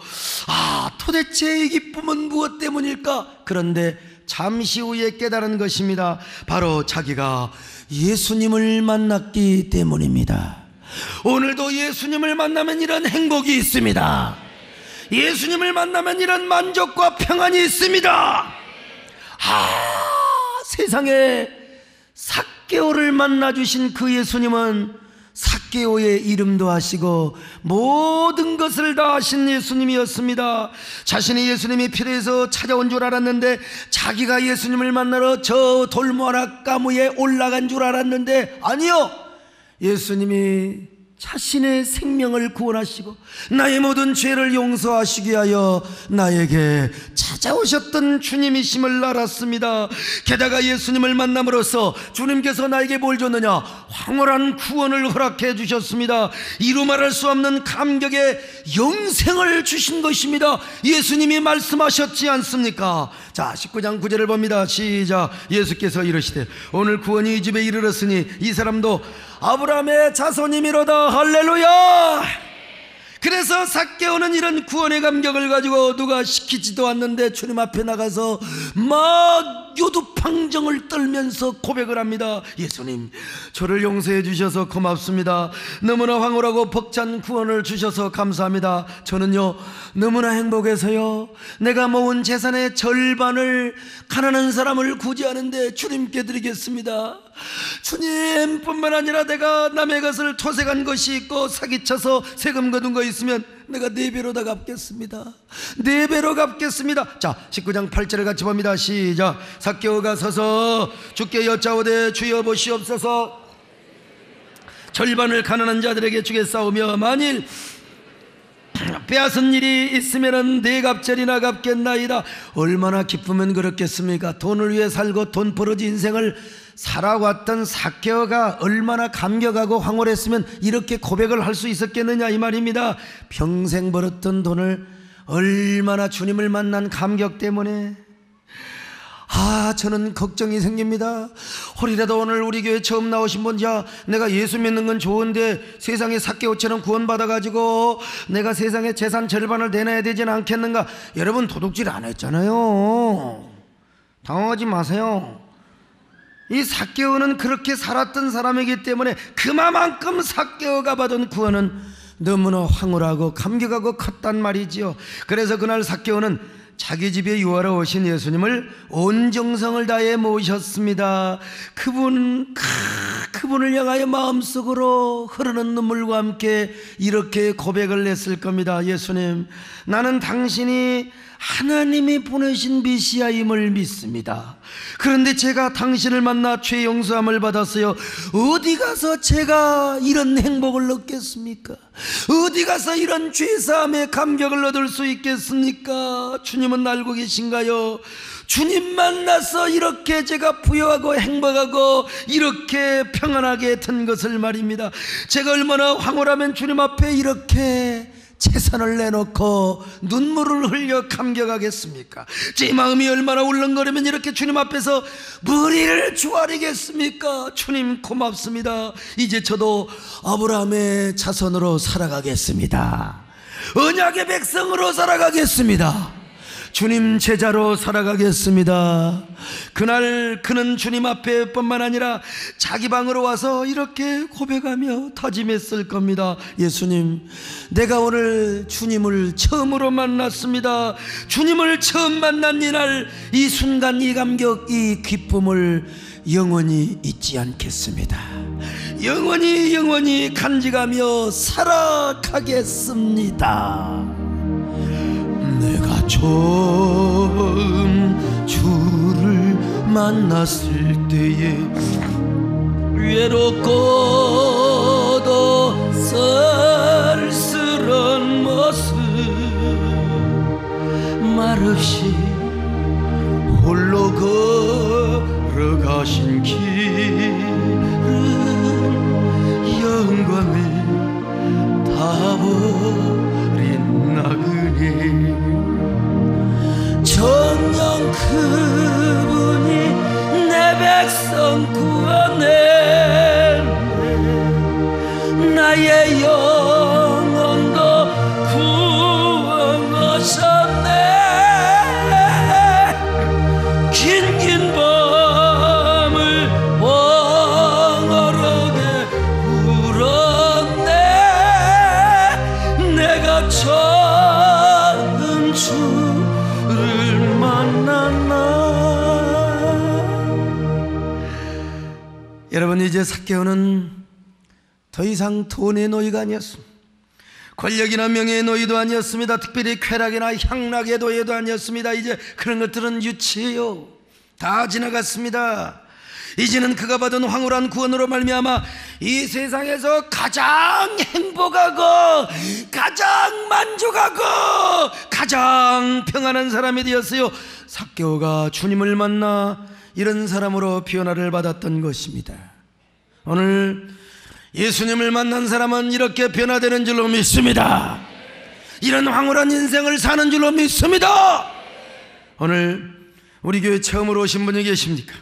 아, 도대체 이 기쁨은 무엇 때문일까? 그런데 잠시 후에 깨달은 것입니다. 바로 자기가 예수님을 만났기 때문입니다. 오늘도 예수님을 만나면 이런 행복이 있습니다. 예수님을 만나면 이런 만족과 평안이 있습니다. 세상에 삭개오를 만나주신 그 예수님은 삭개오의 이름도 아시고 모든 것을 다 아신 예수님이었습니다. 자신이 예수님이 필요해서 찾아온 줄 알았는데, 자기가 예수님을 만나러 저 돌무화과나무에 올라간 줄 알았는데, 아니요, 예수님이 자신의 생명을 구원하시고 나의 모든 죄를 용서하시기 위하여 나에게 찾아오셨던 주님이심을 알았습니다. 게다가 예수님을 만남으로써 주님께서 나에게 뭘 줬느냐? 황홀한 구원을 허락해 주셨습니다. 이루 말할 수 없는 감격의 영생을 주신 것입니다. 예수님이 말씀하셨지 않습니까? 자, 19장 9절을 봅니다. 시작. 예수께서 이르시되 오늘 구원이 이 집에 이르렀으니 이 사람도 아브라함의 자손이미로다. 할렐루야. 그래서 삭개오는 이런 구원의 감격을 가지고 누가 시키지도 않는데 주님 앞에 나가서 막 요두팡정을 떨면서 고백을 합니다. 예수님, 저를 용서해 주셔서 고맙습니다. 너무나 황홀하고 벅찬 구원을 주셔서 감사합니다. 저는요, 너무나 행복해서요, 내가 모은 재산의 절반을 가난한 사람을 구제하는데 주님께 드리겠습니다. 주님뿐만 아니라 내가 남의 것을 토색한 것이 있고 사기쳐서 세금 거둔 거 있으면 내가 4배로 다 갚겠습니다. 4배로 갚겠습니다. 자, 19장 8절을 같이 봅니다. 시작. 삭개오가 서서 주께 여짜오되 주여 보시옵소서, 절반을 가난한 자들에게 주겠사오며 만일 빼앗은 일이 있으면은 4갑절이나 갚겠나이다. 얼마나 기쁘면 그렇겠습니까? 돈을 위해 살고 돈 벌어지 인생을 살아왔던 삭개오가 얼마나 감격하고 황홀했으면 이렇게 고백을 할 수 있었겠느냐 이 말입니다. 평생 벌었던 돈을 얼마나 주님을 만난 감격 때문에, 저는 걱정이 생깁니다. 혹이라도 오늘 우리 교회 처음 나오신 분, 야, 내가 예수 믿는 건 좋은데 세상에 삭개오처럼 구원받아가지고 내가 세상에 재산 절반을 내놔야 되지는 않겠는가? 여러분, 도둑질 안 했잖아요. 당황하지 마세요. 이 삭개오는 그렇게 살았던 사람이기 때문에 그만큼 삭개오가 받은 구원은 너무나 황홀하고 감격하고 컸단 말이지요. 그래서 그날 삭개오는 자기 집에 유하러 오신 예수님을 온 정성을 다해 모셨습니다. 그분을 향하여 마음속으로 흐르는 눈물과 함께 이렇게 고백을 했을 겁니다. 예수님, 나는 당신이 하나님이 보내신 메시아임을 믿습니다. 그런데 제가 당신을 만나 죄 용서함을 받았어요. 어디 가서 제가 이런 행복을 얻겠습니까? 어디 가서 이런 죄사함의 감격을 얻을 수 있겠습니까? 주님은 알고 계신가요? 주님 만나서 이렇게 제가 부유하고 행복하고 이렇게 평안하게 된 것을 말입니다. 제가 얼마나 황홀하면 주님 앞에 이렇게 재산을 내놓고 눈물을 흘려 감격하겠습니까? 제 마음이 얼마나 울렁거리면 이렇게 주님 앞에서 머리를 조아리겠습니까? 주님 고맙습니다. 이제 저도 아브라함의 자손으로 살아가겠습니다. 언약의 백성으로 살아가겠습니다. 주님 제자로 살아가겠습니다. 그날 그는 주님 앞에 뿐만 아니라 자기 방으로 와서 이렇게 고백하며 다짐했을 겁니다. 예수님, 내가 오늘 주님을 처음으로 만났습니다. 주님을 처음 만난 이날 이 순간 이 감격 이 기쁨을 영원히 잊지 않겠습니다. 영원히 간직하며 살아가겠습니다. 내가 처음 주를 만났을 때에 외롭고도 쓸쓸한 모습 말없이 홀로 걸어가신 길은 영광을 다 버린 나그네 정녕 그분이 내 백성 구원했네 나의 영혼도 구원하셨네 긴 밤을 왕하게 울었네 내가 찾는 주를 만났나. 여러분, 이제 삭개오는 더 이상 돈의 노예가 아니었습니다. 권력이나 명예의 노예도 아니었습니다. 특별히 쾌락이나 향락의 노예도 아니었습니다. 이제 그런 것들은 유치해요. 다 지나갔습니다. 이제는 그가 받은 황홀한 구원으로 말미암아 이 세상에서 가장 행복하고 가장 만족하고 가장 평안한 사람이 되었어요. 삭개오가 주님을 만나 이런 사람으로 변화를 받았던 것입니다. 오늘 예수님을 만난 사람은 이렇게 변화되는 줄로 믿습니다. 이런 황홀한 인생을 사는 줄로 믿습니다. 오늘 우리 교회 처음으로 오신 분이 계십니까?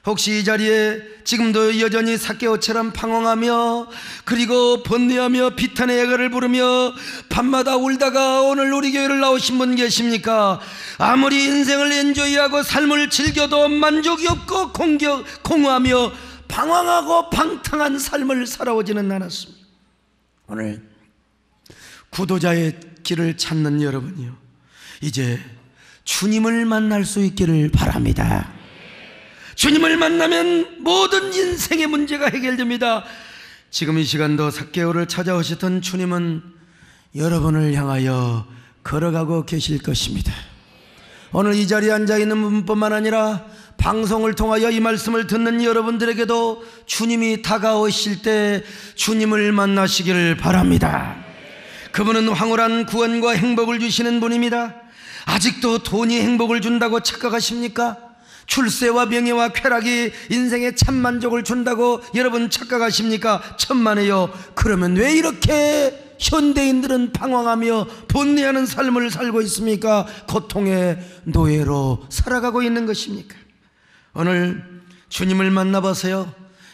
혹시 이 자리에 지금도 여전히 삭개오처럼 방황하며 그리고 번뇌하며 비탄의 애가를 부르며 밤마다 울다가 오늘 우리 교회를 나오신 분 계십니까? 아무리 인생을 엔조이하고 삶을 즐겨도 만족이 없고 공허하며 방황하고 방탕한 삶을 살아오지는 않았습니다. 오늘 구도자의 길을 찾는 여러분이요, 이제 주님을 만날 수 있기를 바랍니다. 주님을 만나면 모든 인생의 문제가 해결됩니다. 지금 이 시간도 삭개오를 찾아오셨던 주님은 여러분을 향하여 걸어가고 계실 것입니다. 오늘 이 자리에 앉아있는 분뿐만 아니라 방송을 통하여 이 말씀을 듣는 여러분들에게도 주님이 다가오실 때 주님을 만나시기를 바랍니다. 그분은 황홀한 구원과 행복을 주시는 분입니다. 아직도 돈이 행복을 준다고 착각하십니까? 출세와 명예와 쾌락이 인생에 참 만족을 준다고 여러분 착각하십니까? 천만에요. 그러면 왜 이렇게 현대인들은 방황하며 번뇌하는 삶을 살고 있습니까? 고통의 노예로 살아가고 있는 것입니까? 오늘 주님을 만나보세요.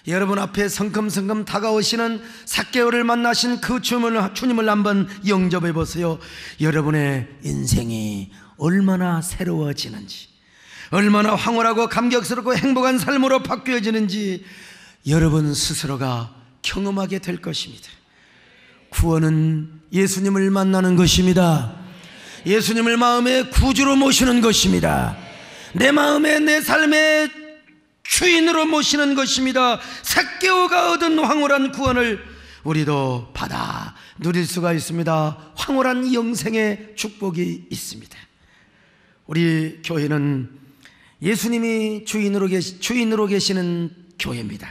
여러분 앞에 성큼성큼 다가오시는 삭개오를 만나신 그 주님을 한번 영접해 보세요. 여러분의 인생이 얼마나 새로워지는지, 얼마나 황홀하고 감격스럽고 행복한 삶으로 바뀌어지는지 여러분 스스로가 경험하게 될 것입니다. 구원은 예수님을 만나는 것입니다. 예수님을 마음의 구주로 모시는 것입니다. 내 마음에 내 삶의 주인으로 모시는 것입니다. 삭개오가 얻은 황홀한 구원을 우리도 받아 누릴 수가 있습니다. 황홀한 영생의 축복이 있습니다. 우리 교회는 예수님이 주인으로 계시는 교회입니다.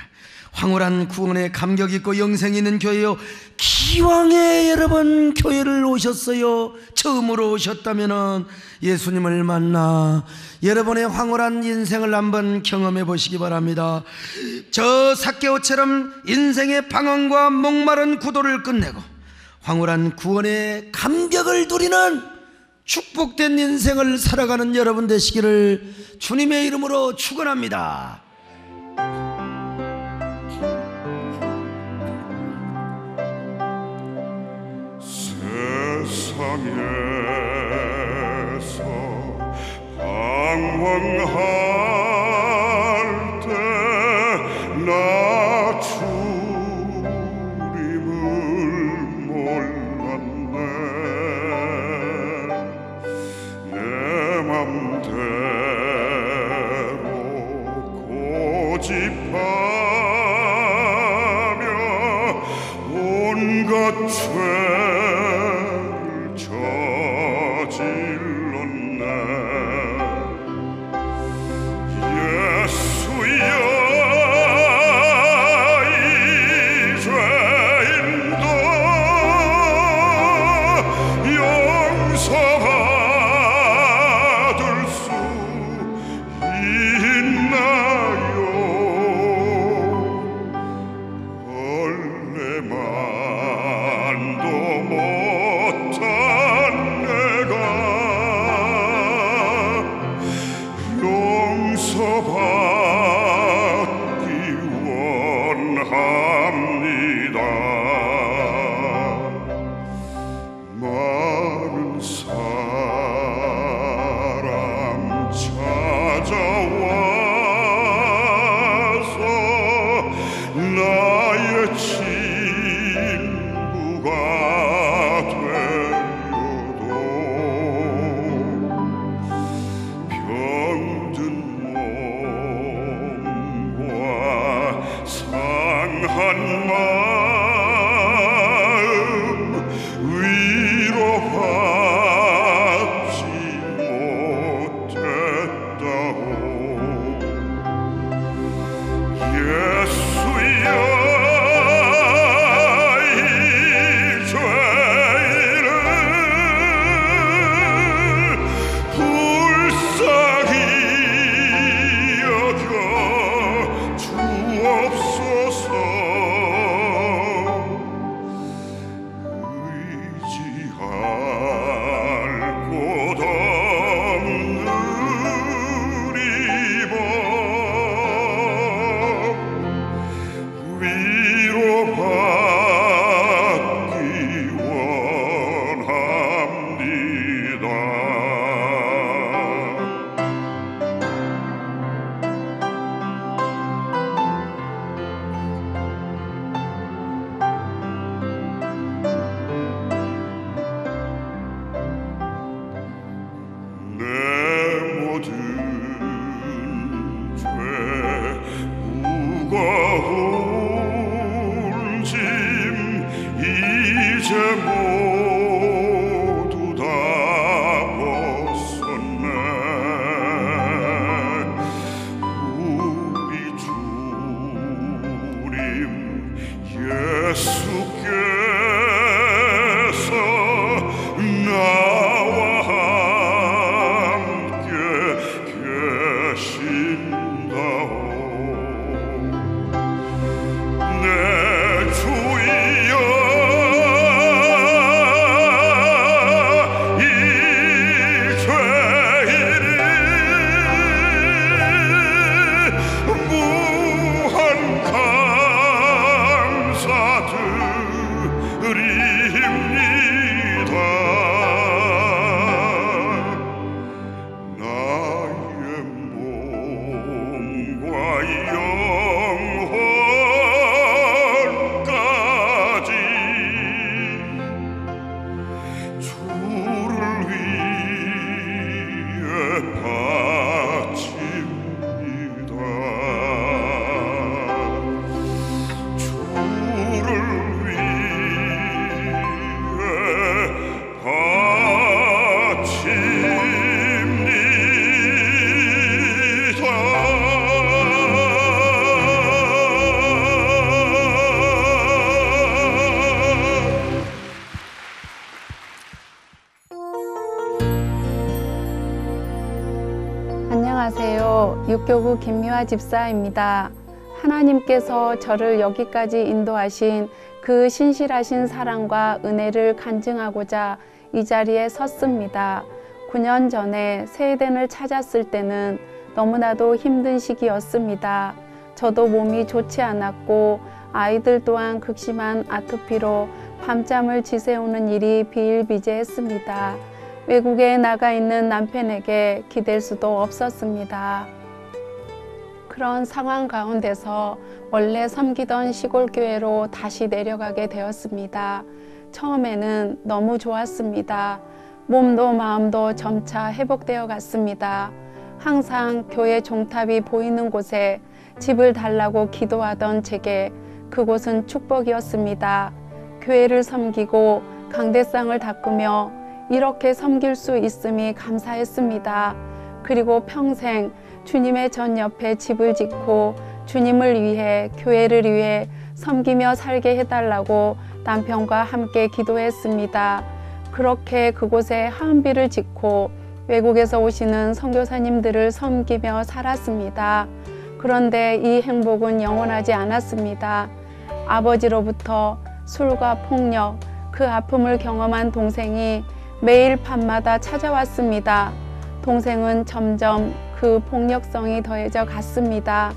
황홀한 구원에 감격 있고 영생이 있는 교회요, 기왕에 여러분 교회를 오셨어요, 처음으로 오셨다면 예수님을 만나 여러분의 황홀한 인생을 한번 경험해 보시기 바랍니다. 저 삭개오처럼 인생의 방황과 목마른 구도를 끝내고 황홀한 구원의 감격을 누리는 축복된 인생을 살아가는 여러분 되시기를 주님의 이름으로 축원합니다. 세상에서 방황할 때 나 주님을 몰랐네. 내 맘대로 고집하며 온갖 죄를 저질렀네. 예수여, 이 죄인도 용서받을 수 있나요? 얼레만도 못한 내가 용서받기 원합니다. 많은 사람 찾아와서 나의 친구가 되어도 병든 몸과 상한 마음 위로받지 못했다오. 예수여, 이 죄인을 불쌍히 여겨 주옵소서. 의지할 곳 없는 이복 위로받기 원합니다. 내 모든 죄 무거운 짐 이제 모두 다 벗었네. 우리 주님 예수께서 나와 함께 계신다오. 내 주여, 이 죄인을 무한 감사드립니다. 나의 몸과 영혼까지 주를 위해 안녕하세요. 육교구 김미화 집사입니다. 하나님께서 저를 여기까지 인도하신 그 신실하신 사랑과 은혜를 간증하고자 이 자리에 섰습니다. 9년 전에 세에덴을 찾았을 때는 너무나도 힘든 시기였습니다. 저도 몸이 좋지 않았고 아이들 또한 극심한 아토피로 밤잠을 지새우는 일이 비일비재했습니다. 외국에 나가 있는 남편에게 기댈 수도 없었습니다. 그런 상황 가운데서 원래 섬기던 시골 교회로 다시 내려가게 되었습니다. 처음에는 너무 좋았습니다. 몸도 마음도 점차 회복되어 갔습니다. 항상 교회 종탑이 보이는 곳에 집을 달라고 기도하던 제게 그곳은 축복이었습니다. 교회를 섬기고 강대상을 닦으며 이렇게 섬길 수 있음이 감사했습니다. 그리고 평생 주님의 전 옆에 집을 짓고 주님을 위해 교회를 위해 섬기며 살게 해달라고 남편과 함께 기도했습니다. 그렇게 그곳에 하은비를 짓고 외국에서 오시는 선교사님들을 섬기며 살았습니다. 그런데 이 행복은 영원하지 않았습니다. 아버지로부터 술과 폭력, 그 아픔을 경험한 동생이 매일 밤마다 찾아왔습니다. 동생은 점점 그 폭력성이 더해져 갔습니다.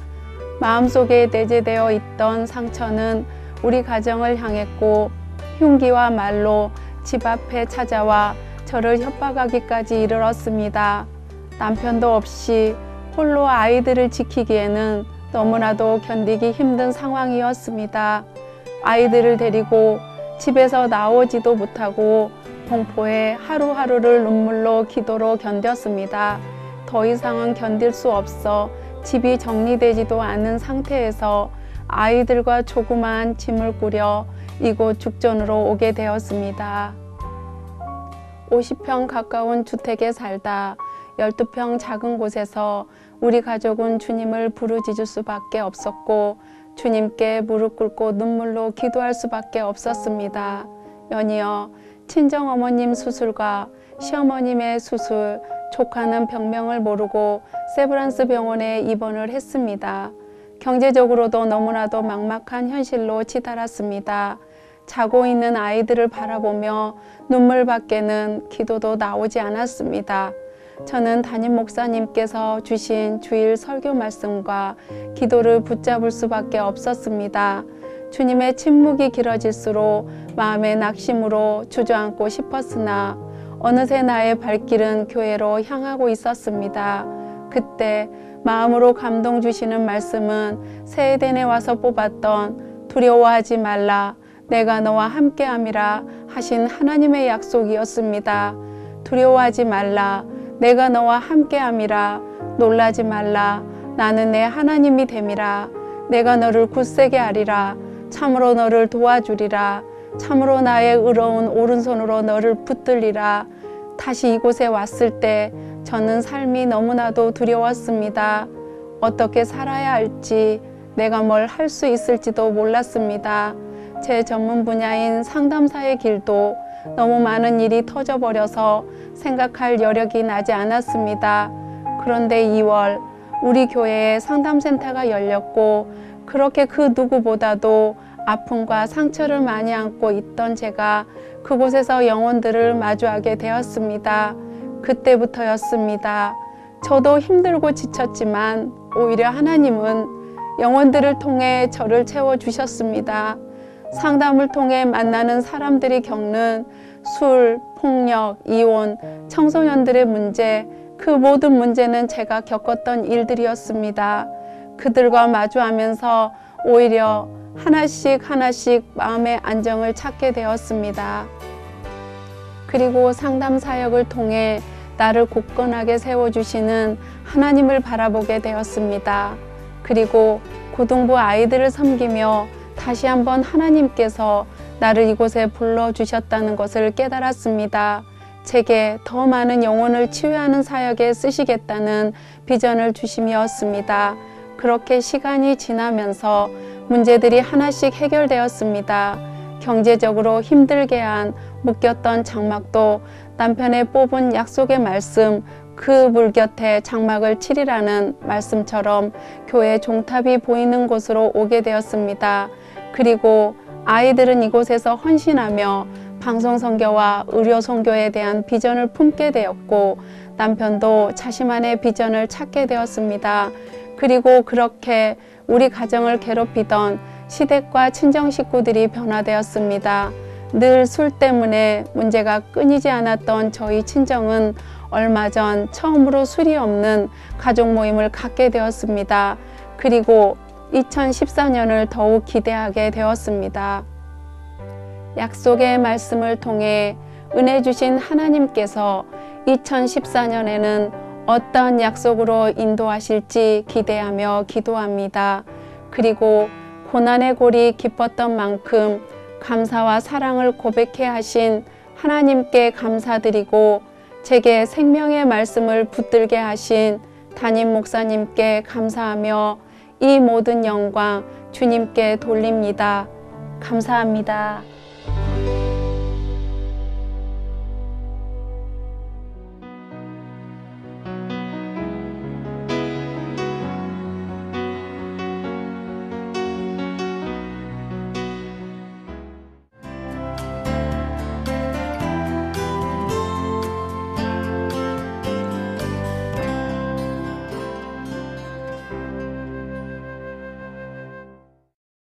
마음속에 내재되어 있던 상처는 우리 가정을 향했고 흉기와 말로 집 앞에 찾아와 저를 협박하기까지 이르렀습니다. 남편도 없이 홀로 아이들을 지키기에는 너무나도 견디기 힘든 상황이었습니다. 아이들을 데리고 집에서 나오지도 못하고 공포에 하루하루를 눈물로 기도로 견뎠습니다. 더 이상은 견딜 수 없어 집이 정리되지도 않은 상태에서 아이들과 조그마한 짐을 꾸려 이곳 죽전으로 오게 되었습니다. 50평 가까운 주택에 살다 12평 작은 곳에서 우리 가족은 주님을 부르짖을 수밖에 없었고 주님께 무릎 꿇고 눈물로 기도할 수밖에 없었습니다. 연이어 친정어머님 수술과 시어머님의 수술, 조카는 병명을 모르고 세브란스 병원에 입원을 했습니다. 경제적으로도 너무나도 막막한 현실로 치달았습니다. 자고 있는 아이들을 바라보며 눈물밖에는 기도도 나오지 않았습니다. 저는 담임 목사님께서 주신 주일 설교 말씀과 기도를 붙잡을 수밖에 없었습니다. 주님의 침묵이 길어질수록 마음의 낙심으로 주저앉고 싶었으나 어느새 나의 발길은 교회로 향하고 있었습니다. 그때 마음으로 감동 주시는 말씀은 세에덴에 와서 뽑았던 두려워하지 말라 내가 너와 함께함이라 하신 하나님의 약속이었습니다. 두려워하지 말라 내가 너와 함께함이라 놀라지 말라 나는 내 하나님이 됨이라 내가 너를 굳세게 하리라 참으로 너를 도와주리라 참으로 나의 의로운 오른손으로 너를 붙들리라. 다시 이곳에 왔을 때 저는 삶이 너무나도 두려웠습니다. 어떻게 살아야 할지 내가 뭘 할 수 있을지도 몰랐습니다. 제 전문 분야인 상담사의 길도 너무 많은 일이 터져버려서 생각할 여력이 나지 않았습니다. 그런데 2월 우리 교회에 상담센터가 열렸고 그렇게 그 누구보다도 아픔과 상처를 많이 안고 있던 제가 그곳에서 영혼들을 마주하게 되었습니다. 그때부터였습니다. 저도 힘들고 지쳤지만 오히려 하나님은 영혼들을 통해 저를 채워주셨습니다. 상담을 통해 만나는 사람들이 겪는 술, 폭력, 이혼, 청소년들의 문제, 그 모든 문제는 제가 겪었던 일들이었습니다. 그들과 마주하면서 오히려 하나씩 마음의 안정을 찾게 되었습니다. 그리고 상담 사역을 통해 나를 굳건하게 세워주시는 하나님을 바라보게 되었습니다. 그리고 고등부 아이들을 섬기며 다시 한번 하나님께서 나를 이곳에 불러주셨다는 것을 깨달았습니다. 제게 더 많은 영혼을 치유하는 사역에 쓰시겠다는 비전을 주심이었습니다. 그렇게 시간이 지나면서 문제들이 하나씩 해결되었습니다. 경제적으로 힘들게 한 묶였던 장막도 남편의 뽑은 약속의 말씀, 그 물 곁에 장막을 치리라는 말씀처럼 교회 종탑이 보이는 곳으로 오게 되었습니다. 그리고 아이들은 이곳에서 헌신하며 방송 선교와 의료 선교에 대한 비전을 품게 되었고, 남편도 자신만의 비전을 찾게 되었습니다. 그리고 그렇게 우리 가정을 괴롭히던 시댁과 친정 식구들이 변화되었습니다. 늘 술 때문에 문제가 끊이지 않았던 저희 친정은 얼마 전 처음으로 술이 없는 가족 모임을 갖게 되었습니다. 그리고 2014년을 더욱 기대하게 되었습니다. 약속의 말씀을 통해 은혜 주신 하나님께서 2014년에는 어떤 약속으로 인도하실지 기대하며 기도합니다. 그리고 고난의 골이 깊었던 만큼 감사와 사랑을 고백해 하신 하나님께 감사드리고, 제게 생명의 말씀을 붙들게 하신 담임 목사님께 감사하며 이 모든 영광 주님께 돌립니다. 감사합니다.